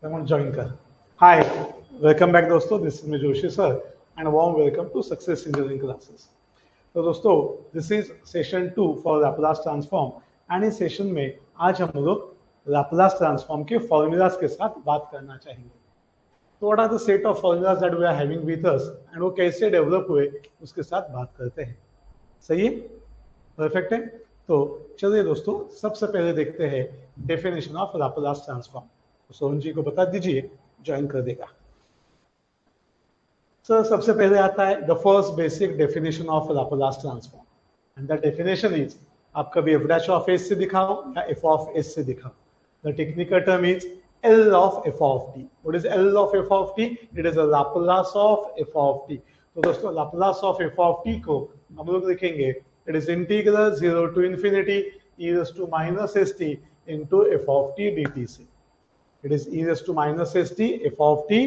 Join कर। Hi, welcome back दोस्तों, this is me Joshi sir and warm welcome to success engineering classes. तो दोस्तों, this is session 2 for Laplace transform and इस session में आज हम लोग लैपलास ट्रांसफॉर्म के फॉर्मूलाज के साथ बात करना चाहेंगे। तो what are the set of formulas that we are having with us and वो कैसे डेवलप हुए उसके साथ बात करते हैं। सही है, परफेक्ट है। तो चलिए दोस्तों, सबसे पहले देखते हैं डेफिनेशन ऑफ लैपलास ट्रांसफॉर्म। तो सोहन जी को बता दीजिए, ज्वाइन कर देगा। सर, सबसे पहले आता है the first basic definition of Laplace transform and the definition is, आप कभी एफ डैश ऑफ एस से दिखाओ या एफ ऑफ एस से दिखाओ, the technical term is L of f of t. What is L of f of t? It is a Laplace of f of t. तो दोस्तों, Laplace of f of t को हम लोग लिखेंगे, it is integral 0 to infinity e raised to minus st into f of t dt से। It is e raised to minus st f of t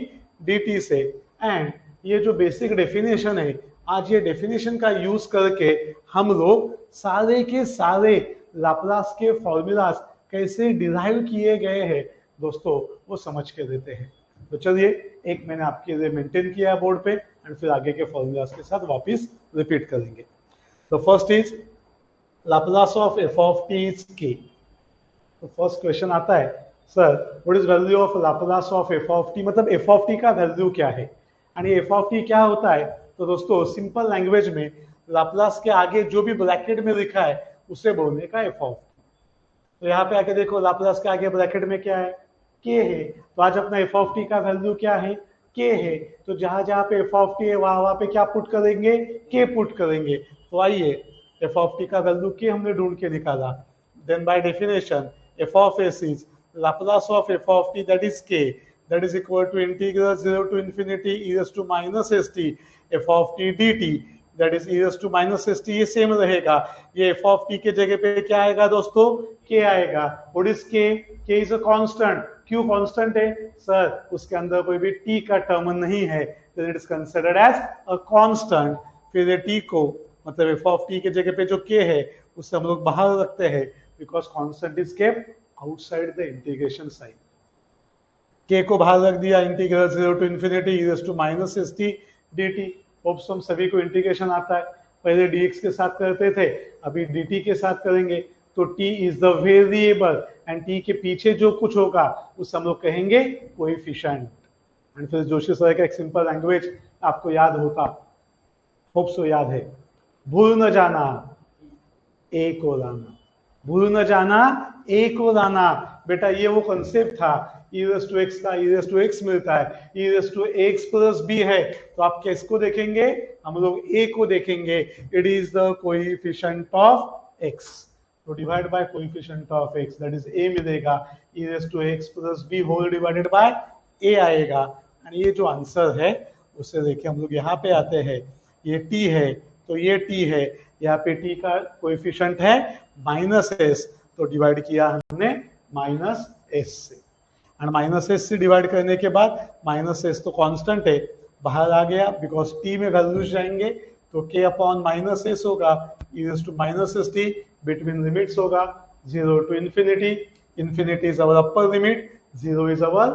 dt से। And ये जो basic definition है, आज ये डेफिनेशन का यूज करके हम लोग सारे के सारे लाप्लास के फॉर्मूलाज कैसे डिराइव किए गए हैं दोस्तों, वो समझ के देते हैं। तो चलिए, एक मैंने आपके लिए मेंटेन किया है बोर्ड पे एंड फिर आगे के फॉर्मूलाज के साथ वापस रिपीट करेंगे। तो first is Laplace of f of T is के। तो फर्स्ट क्वेश्चन आता है, sir what is value of Laplace of f of T, मतलब एफ ऑफ टी का वैल्यू क्या है एंड एफ ऑफ टी क्या होता है। तो दोस्तों, सिंपल लैंग्वेज में लाप्लास के आगे जो भी ब्रैकेट में लिखा है उसे बोलने का एफ ऑफ टी। तो यहाँ पे आके देखो, लाप्लास के आगे ब्रैकेट में क्या है, के है। तो आज अपना एफ ऑफ टी का वैल्यू क्या है, के है। तो जहां जहां पे एफ ऑफ टी है वहां पे क्या पुट करेंगे, के पुट करेंगे। तो आइए, एफ ऑफ टी का वैल्यू के हमने ढूंढ के निकाला। Then by definition f of s is Laplace of f of t that is k, that is equal to integral 0 to infinity e raised to minus st f of t dt, that is e raised to minus st। ये same रहेगा, ये f of t के जगह पे क्या आएगा दोस्तों, k आएगा। what is k? k is a constant। क्यों कांस्टेंट है सर? उसके अंदर कोई भी t का टर्म नहीं है, तो it is considered as a constant. फिर ये t को, मतलब f of t के जगह पे जो k है उससे हम लोग बाहर रखते हैं, because constant is kept outside the integration sign. K को बाहर रख दिया, integral 0 to infinity e raised to minus st dt। Hopes हम सभी को इंटीग्रेशन आता है। पहले dx के साथ करते थे, अभी dt के साथ करेंगे। तो t is the variable and t के पीछे जो कुछ होगा उसे हम लोग कहेंगे कोएफिशिएंट। एंड फिर जोशी सर का एक सिंपल लैंग्वेज आपको याद होता, होप्स तो याद है, भूल न जाना ए को लाना, भूल न जाना ए को लाना। बेटा, ये वो कॉन्सेप्ट था, e raised to x का e raised to x मिलता है, e raised to x plus b है। तो आप किसको देखेंगे, हम लोग a को देखेंगे। It is the coefficient of x, तो divide by coefficient of x, that is a मिलेगा। e raised to x plus b whole divided by a आएगा। एंड ये जो आंसर है उसे देखिए, हम लोग यहाँ पे आते हैं, ये t है तो ये t है, यहाँ पे t का कोएफिशिएंट है -s, तो डिवाइड किया हमने -s से। एंड -s से डिवाइड करने के बाद -s तो कांस्टेंट है, बाहर आ गया, बिकॉज t में वैल्यूज जाएंगे तो k अपॉन -s होगा, e raised to minus st, between limits होगा 0 to infinity. Infinity is our upper limit, 0 is our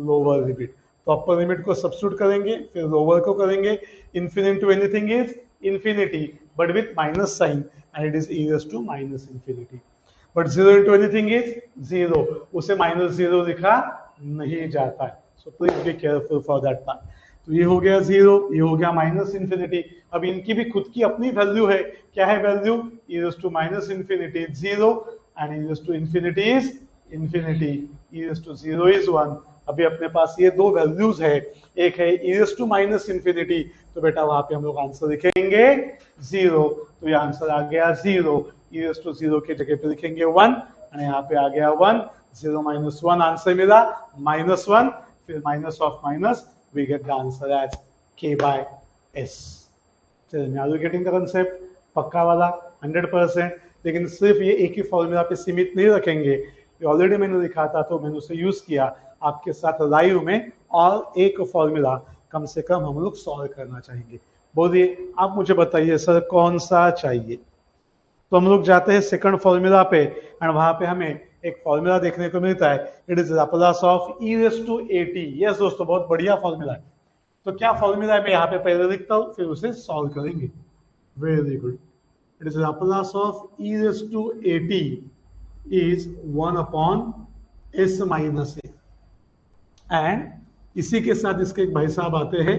lower limit. तो अपर लिमिट को सब्स्टिट्यूट करेंगे, फिर लोअर को करेंगे। Infinity to anything is infinity but with minus sign, and it is e raised to minus infinity। But 0 into anything is 0, उसे -0 लिखा नहीं जाता है। So please be careful for that part. तो ये हो गया 0, ये हो गया -infinity। अब इनकी भी खुद की अपनी वैल्यू है, क्या है value, e raised to minus infinity 0 and e raised to infinity is infinity, e raised to 0 is 1। अभी अपने पास ये दो वैल्यूज है, एक है e raised to minus infinity, तो बेटा वहां पे हम लोग आंसर लिखेंगे 0, तो ये आंसर आ गया 0। e raised to 0 के जगह पे लिखेंगे 1 और यहाँ पे आ गया 1, 0 minus 1 आंसर मिला -1, फिर minus of minus, we get the answer as k by s। चलिए, are you getting the concept? पक्का वाला 100%। लेकिन सिर्फ ये एक ही फॉर्मूला पे सीमित नहीं रखेंगे, ये ऑलरेडी मैंने लिखा था तो मैंने उसे यूज किया आपके साथ लाइव में, और एक फॉर्मूला कम से कम हम लोग सॉल्व करना चाहेंगे। बोलिए, आप मुझे बताइए सर कौन सा चाहिए। तो हम लोग जाते हैं सेकंड फॉर्मूला पे, एंड वहां पे हमें एक फॉर्मूला देखने को मिलता है, it is Laplace of e raise to at। Yes दोस्तों, बहुत बढ़िया फॉर्मूला है। तो क्या फॉर्मूला है मैं यहाँ पे पहले लिखता हूँ, फिर उसे सॉल्व करेंगे। Very good. It is Laplace of e raise to at is 1 upon s minus a, and इसी के साथ इसके एक भाई साहब आते हैं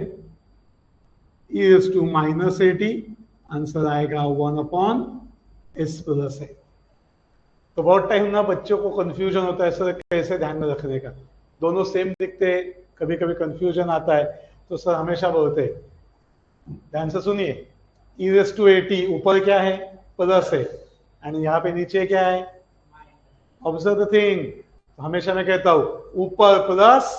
e raise to minus at, answer आएगा 1 अपॉन s प्लस a। तो बहुत टाइम ना बच्चों को कंफ्यूजन होता है सर कैसे ध्यान में रखने का, दोनों सेम दिखते हैं, कभी कभी कंफ्यूजन आता है, तो सर हमेशा बोलते हैं, ध्यान से सुनिए, e रेज़ टू at ऊपर क्या है, प्लस है, एंड यहाँ पे नीचे क्या है, ऑब्जर्व द थिंग। तो हमेशा मैं कहता हूं ऊपर प्लस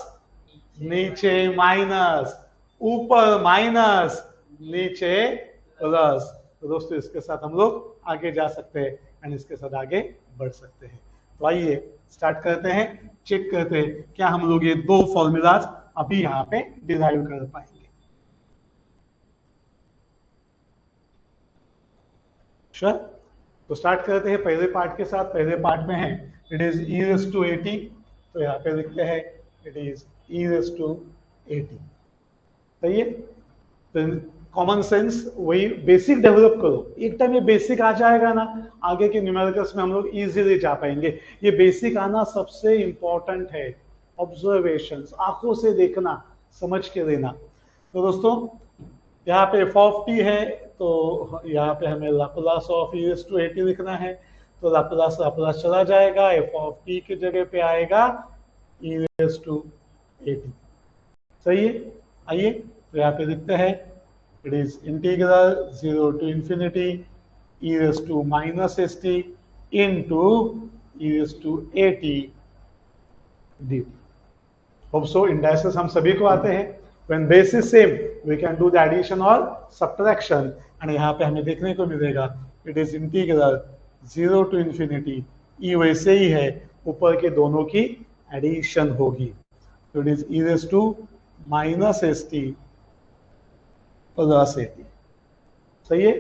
नीचे माइनस, ऊपर माइनस नीचे प्लस। तो दोस्तों इसके साथ हम लोग आगे जा सकते हैं एंड इसके साथ आगे बढ़ सकते हैं। तो आइए स्टार्ट करते हैं, चेक करते हैं क्या हम लोग ये दो फॉर्मूलाज अभी यहाँ पे डिराइव कर पाएंगे। श्योर? तो स्टार्ट करते हैं पहले पार्ट के साथ। पहले पार्ट में है it is e raise to at, तो यहाँ पे लिखते हैं it is e raise to at। सही है? तो कॉमन सेंस वही बेसिक डेवलप करो, एक टाइम ये बेसिक आ जाएगा ना, आगे के न्यूमेरिकल्स में हम लोग इजीली जा पाएंगे। ये बेसिक आना सबसे इंपॉर्टेंट है, ऑब्जर्वेशंस, आंखों से देखना, समझ के लेना। तो दोस्तों यहाँ पे f ऑफ t है, तो यहाँ पे हमें Laplace of e raise to at लिखना है, तो लाप्लास लाप्लास चला जाएगा, f ऑफ t की जगह पे आएगा e रेज़ टू at। सही है? आइए तो यहाँ पे लिखते हैं it is integral 0 to infinity e raise to minus st into e raise to at dt। Hope so indices हम सभी को आते हैं। When base is same, we can do the addition or subtraction, and यहाँ पे हमें देखने को मिलेगा it is integral 0 to infinity, e वैसे ही है, ऊपर के दोनों की एडिशन होगी, तो it is e raise to minus st plus at। सही है?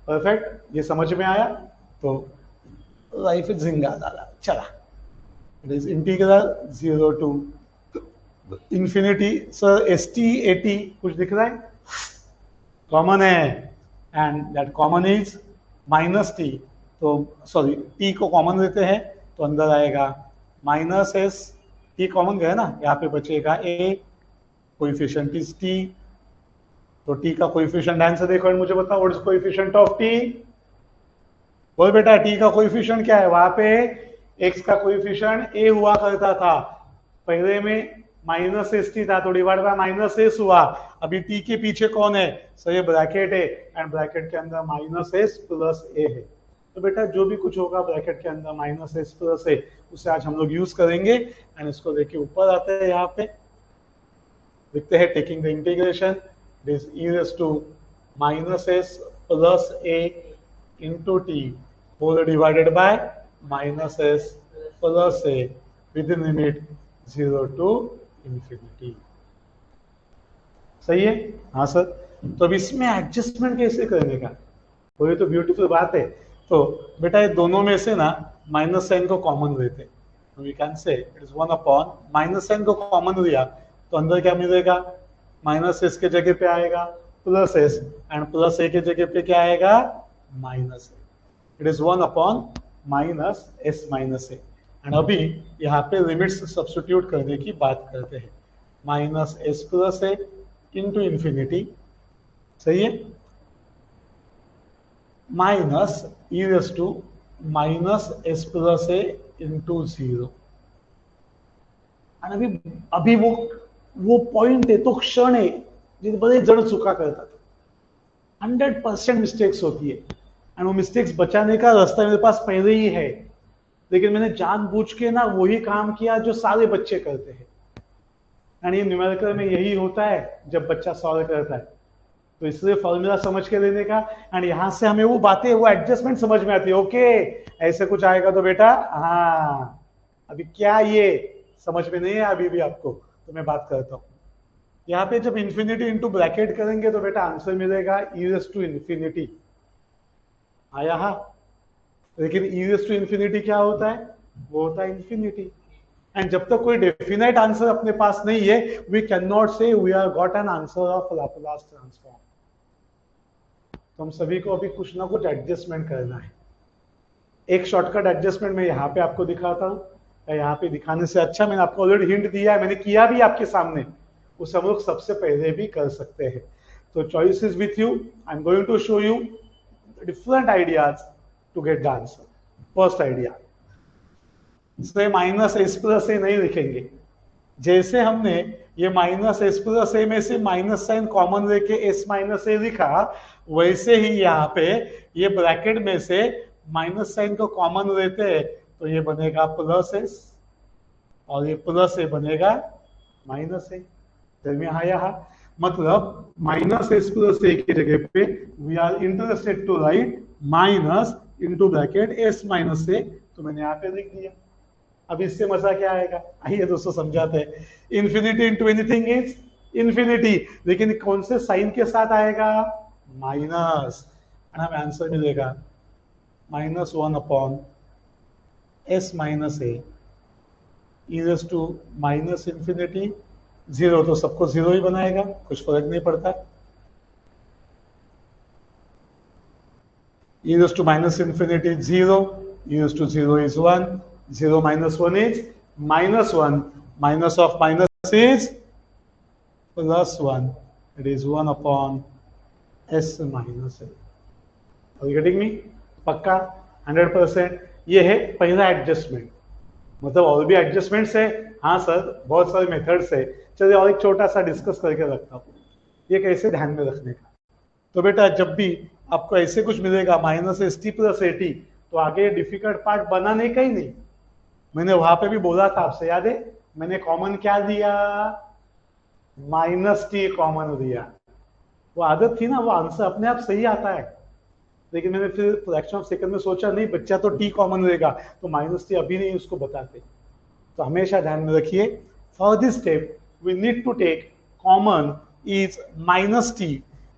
परफेक्ट, ये समझ में आया? तो लाइफ जिंगा डाला चला। It is integral 0 to infinity. Sir st at कुछ दिख रहा है? कॉमन है, and that common is minus t, तो सॉरी t को कॉमन लेते हैं तो अंदर आएगा माइनस s, t कॉमन गया ना, यहाँ पे बचेगा a, कोएफिशिएंट इज t, तो t का कोएफिशिएंट आंसर देखो और मुझे बताओ what is coefficient of t। बोल बेटा t का कोएफिशिएंट क्या है? वहां पे x का कोएफिशिएंट a हुआ करता था, पहले में माइनस एस टी था, तो डिवाइड बाय माइनस एस हुआ। अभी टी के पीछे कौन है? सो ये ब्रैकेट है, एंड ब्रैकेट के अंदर माइनस एस प्लस ए है। तो बेटा जो भी कुछ होगा ब्रैकेट के अंदर माइनस एस प्लस ए, उसे आज हम लोग यूज करेंगे, एंड इसको लेके ऊपर आते हैं, यहाँ पे लिखते हैं taking the integration this e raise to minus s plus a into t whole divided by minus s plus a with in limit 0 to infinity. सही है? हाँ सर। तो अब इसमें एडजस्टमेंट कैसे करने का, वो तो ब्यूटीफुल बात है। तो बेटा ये दोनों में से ना माइनस साइन को कॉमन लेते हैं, तो we can say it is 1 upon, minus sign को कॉमन लिया तो अंदर क्या मिलेगा, माइनस एस के जगह पे आएगा प्लस एस, एंड प्लस ए के जगह पे क्या आएगा, minus A. It is 1 upon minus S minus A. And अभी यहाँ पे लिमिट्स सब्स्टिट्यूट करने की बात करते हैं, minus s plus a into infinity, सही है, minus e raise to minus s plus a into 0। आणि अभी वो पॉइंट है, तो क्षण है जिसे बड़े जड़ चुका करता था, 100% मिस्टेक्स होती है, एंड वो मिस्टेक्स बचाने का रास्ता मेरे पास पहले ही है, लेकिन मैंने जानबूझ के ना वही काम किया जो सारे बच्चे करते हैं। एंड ये न्यूमेरिकल में यही होता है जब बच्चा सॉल्व करता है, तो इसलिए फॉर्मूला समझ के लेने का, एंड यहाँ से हमें वो बातें, वो एडजस्टमेंट समझ में आती है। ओके ऐसे कुछ आएगा तो बेटा, हाँ अभी क्या ये समझ में नहीं है अभी भी आपको, तो मैं बात करता हूँ। यहाँ पे जब इंफिनिटी इंटू ब्रैकेट करेंगे तो बेटा आंसर मिलेगा ई रेज़ टू इंफिनिटी, आया हा। लेकिन ई रेज़ टू इंफिनिटी क्या होता है, वो होता है इंफिनिटी। एंड जब तक कोई डेफिनेट आंसर अपने पास नहीं है, we can not say we are got an answer of Laplace transform. तो हम सभी को अभी कुछ ना कुछ एडजस्टमेंट करना है। एक शॉर्टकट एडजस्टमेंट मैं यहाँ पे आपको दिखाता हूँ, यहाँ पे दिखाने से अच्छा मैंने आपको ऑलरेडी हिंट दिया है, मैंने किया भी आपके सामने, उसे हम लोग सबसे पहले भी कर सकते हैं। तो choice is with you, I am going to show you different ideas to get the answer. First idea, say minus s plus a नहीं लिखेंगे। जैसे हमने ये माइनस एस प्लस ए में से माइनस साइन कॉमन लेके एस माइनस ए लिखा, वैसे ही यहाँ पे ये ब्रैकेट में से माइनस साइन को कॉमन लेते हैं, तो ये बनेगा प्लस एस और ये प्लस ए बनेगा माइनस ए। मतलब माइनस एस प्लस ए की जगह पे we are interested to write minus into bracket S minus A, तो मैंने यहाँ पे लिख दिया। अब इससे मजा क्या आएगा, आइए दोस्तों समझाते हैं। Infinity into anything is infinity, लेकिन कौन से साइन के साथ आएगा, माइनस, हमें आंसर मिलेगा -1 upon s minus a is to minus infinity 0, तो सबको 0 ही बनाएगा, कुछ फर्क नहीं पड़ता। Is to minus infinity 0, is to 0 is 1, 0 minus 1 is -1, minus of minus is +1, it is 1 upon s minus a। Are you getting me? पक्का 100%। ये है पहला एडजस्टमेंट। मतलब और भी एडजस्टमेंट्स है, हाँ सर बहुत सारे मेथड्स है। चलिए और एक छोटा सा डिस्कस करके रखता हूँ, ये कैसे ध्यान में रखने का। तो बेटा जब भी आपको ऐसे कुछ मिलेगा -st + at, तो आगे डिफिकल्ट पार्ट बनाने का ही नहीं। मैंने वहां पे भी बोला था आपसे, याद है, मैंने कॉमन क्या दिया, -t कॉमन दिया। वो आदत थी ना, वो आंसर अपने आप सही आता है, लेकिन मैंने फिर फ्रैक्शन ऑफ सेकंड में सोचा नहीं बच्चा तो t कॉमन लेगा, तो -t अभी नहीं उसको बताते। तो हमेशा ध्यान में रखिए, for this step we need to take common is -t,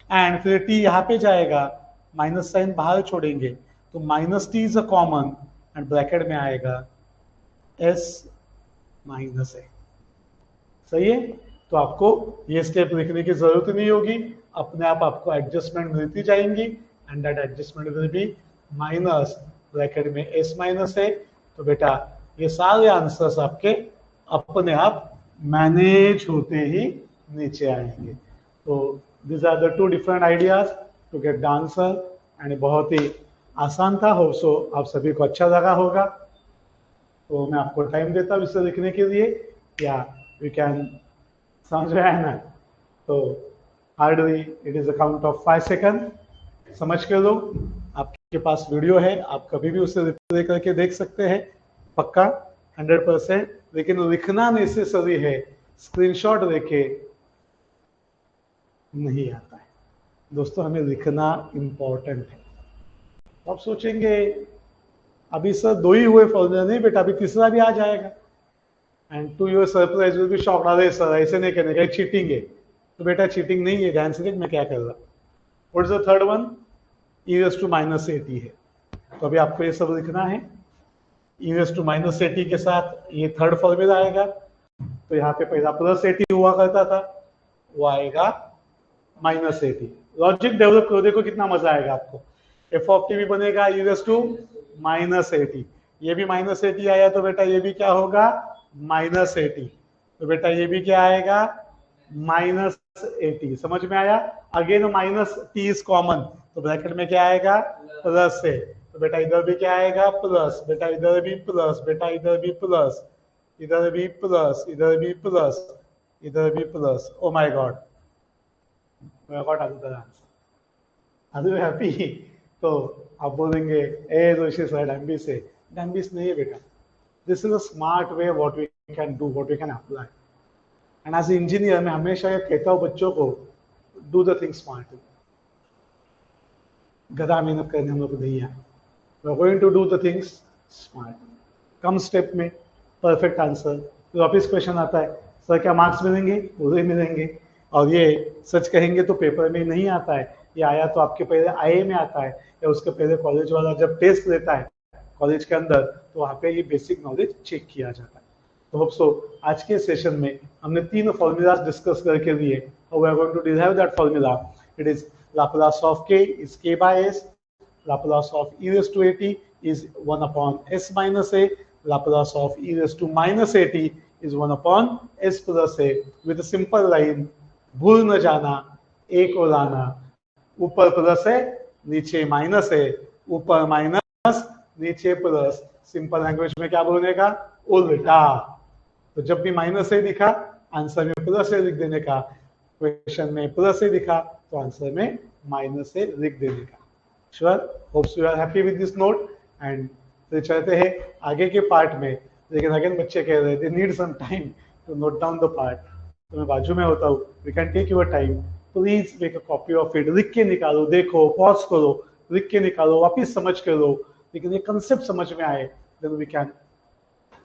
and फिर t यहाँ पे जाएगा, माइनस साइन बाहर छोड़ेंगे, तो -t is a common, and bracket में आएगा s माइनस ए। सही है? तो आपको ये स्टेप लिखने की जरूरत नहीं होगी, अपने आप आपको एडजस्टमेंट मिलती जाएंगी, and that adjustment will be minus bracket में s माइनस ए। तो बेटा ये सारे आंसर्स आपके अपने आप मैनेज होते ही नीचे आएंगे। तो this are the 2 different ideas to get the answer, and बहुत ही आसान था। होप सो आप सभी को अच्छा लगा होगा। तो मैं आपको टाइम देता हूँ इसे लिखने के लिए, या वी कैन, समझ रहे हैं ना? तो hardly it is a count of 5 second, समझ के लो। आपके पास वीडियो है, आप कभी भी उसे रिप्ले करके देख सकते हैं, पक्का 100%। लेकिन लिखना नेसेसरी है, स्क्रीनशॉट लेके नहीं आता है दोस्तों, हमें लिखना इंपॉर्टेंट है। तो आप सोचेंगे अभी सर 2 ही हुए फॉर्मूला, नहीं बेटा अभी तीसरा भी आ जाएगा, and to your surprise will be shocked, अरे सर ऐसे नहीं कहने का, चीटिंग है। तो बेटा चीटिंग नहीं है, ध्यान से देख मैं क्या कर रहा। What is the third one, e⁻⁻at है। तो अभी आपको ये सब लिखना है, e⁻⁻at के साथ ये थर्ड फॉर्मूला आएगा। तो यहाँ पे पहला +at हुआ करता था, वो आएगा -at। लॉजिक डेवलप करो, देखो कितना मजा आएगा आपको। f भी बनेगा e⁻⁻at, ये भी -at आया, तो बेटा ये भी क्या होगा, -at। तो बेटा ये भी क्या आएगा, -at। समझ में आया? अगेन -t इज कॉमन, तो ब्रैकेट में क्या आएगा, प्लस है। तो बेटा इधर भी क्या आएगा, प्लस, बेटा इधर भी प्लस, बेटा इधर भी प्लस, इधर भी प्लस, इधर भी प्लस, इधर भी plus. Oh my god, I got another answer. Are you happy? तो आप बोलेंगे ए जोशी सर डैम्बिस है, डैम्बिस नहीं है बेटा। This is a smart way what we can do, what we can apply. And as engineer मैं हमेशा ये कहता हूँ बच्चों को, डू द थिंग स्मार्टली। गधा मेहनत करने हम लोग नहीं आए, we are going to do the things smartly. कम स्टेप में परफेक्ट आंसर। तो वापिस क्वेश्चन आता है, सर क्या मार्क्स मिलेंगे? पूरे मिलेंगे। और ये सच कहेंगे तो पेपर में नहीं आता है, ये आया तो आपके पहले आईए में आता है, या उसके पहले कॉलेज वाला जब टेस्ट लेता है, कॉलेज के अंदर, तो वहाँ पे ये बेसिक नॉलेज चेक किया जाता है। तो होप सो आज के सेशन में हमने 3 फॉर्मूलाज डिस्कस करके लिए। How we are going to derive that formula, it is Laplace of k is k by s, Laplace of e raised to at is 1 upon s minus a, Laplace of e raised to minus at is 1 upon s plus a, with a simple line, भूल न जाना a को लाना, ऊपर plus है नीचे minus है, ऊपर माइनस नीचे प्लस, सिंपल लैंग्वेज में क्या बोलने का, उल्टा। तो जब भी माइनस है दिखा आंसर में प्लस है लिख देने का, क्वेश्चन में प्लस है दिखा तो आंसर में माइनस है लिख देने का। Sure, hopes you are happy with this note. And फिर चलते हैं आगे के पार्ट में, लेकिन अगेन बच्चे कह रहे थे need some time to note down the part, तो मैं बाजू में होता हूँ, we can take your time, please make a copy of it, लिख के निकालो, देखो, पॉज करो, लिख के निकालो, वापिस समझ के लो, लेकिन ये कंसेप्ट समझ में आए, then we can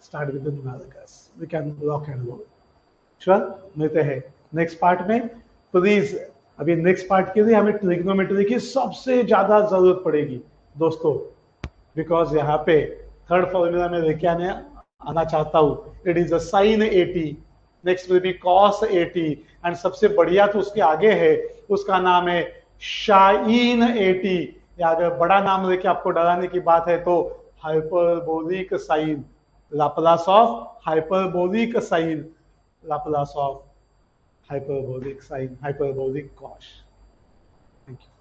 start with the numericals, we can rock and roll. Sure, मिलते हैं नेक्स्ट पार्ट में। प्लीज अभी नेक्स्ट पार्ट के लिए हमें ट्रिग्नोमेट्री की सबसे ज्यादा जरूरत पड़ेगी दोस्तों, बिकॉज यहाँ पे थर्ड फॉर्मूला में लेके आना चाहता हूँ, it is a sine 80, next will be cos 80, and सबसे बढ़िया तो उसके आगे है, उसका नाम है शाइन 80, या अगर बड़ा नाम लेके आपको डराने की बात है तो hyperbolic sine, Laplace of hyperbolic sine, Laplace of hyperbolic sine, hyperbolic cos. Thank you.